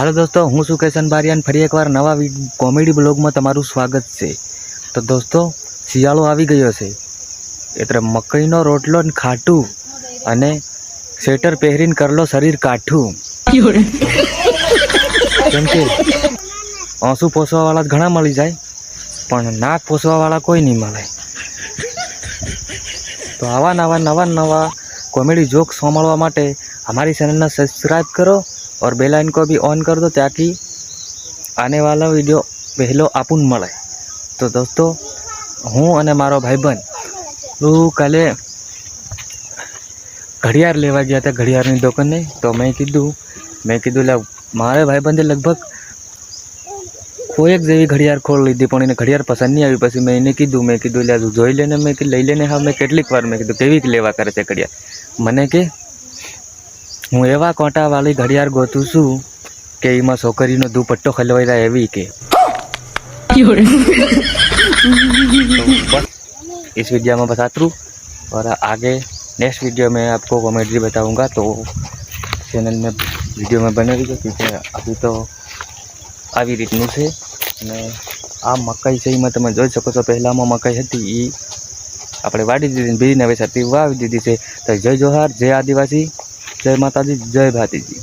Hello दोस्तों, हूँ છું કેશન બારિયાન ફરી એકવાર નવા કોમેડી બ્લોગમાં તમારું સ્વાગત છે। તો દોસ્તો, શિયાળો આવી ગયો છે એટલે મકઈનો રોટલો ને ખાટું અને સ્વેટર પહેરીને કરલો શરીર કાઠું। કેમ કે આંસુ પોસવાવાળા ઘણા મળી જાય પણ નાક પોસવાવાળા કોઈ નહીં મળે। તો આવા નવા कॉमेडी जोक्स सामड़वा माटे हमारी चैनल ने सब्सक्राइब करो और बेल आइकन को भी ऑन कर दो ताकि आने वाला वीडियो पहलो आपन मळे। तो दोस्तों, हूँ अने मारो भाईबंध काले घड़ियाळ लेवा गया था घड़ियाळनी दुकाने। तो मैं कीधुं ला मारे भाईबंधे लगभग कोई एक जेवी घड़ियाळ खोल लीधी पण एने घड़ियाळ पसंद नहीं आई। पछी मैं कीधुं ला जोई लेने, मैं लई लेने। हाँ, मैं केटलीक वार मैं कीधुं केवी लेवा करे छे घड़ियाळ। मने के हूँ एवा कांटावाળી घड़ियाळ गोतुं छुं के एमां छोकरीनो दुपट्टो खलवाई जाय एवी के। तो बस इस वीडियो में बस आतरू, और आगे नेक्स्ट वीडियो में आपको कॉमेडी बताऊंगा। तो चैनल में वीडियो में बने रहिए क्योंकि अभी तो આવી રીતનું છે। અને આ મકાઈ છે એમાં તમે જોઈ શકો છો, પહેલાંમાં મકાઈ હતી એ આપણે વાડી દીધી, બીજને હવે છતી વાવી દીધી છે। તો જય જોહાર, જય આદિવાસી, જય માતાજી, જય ભાતીજી।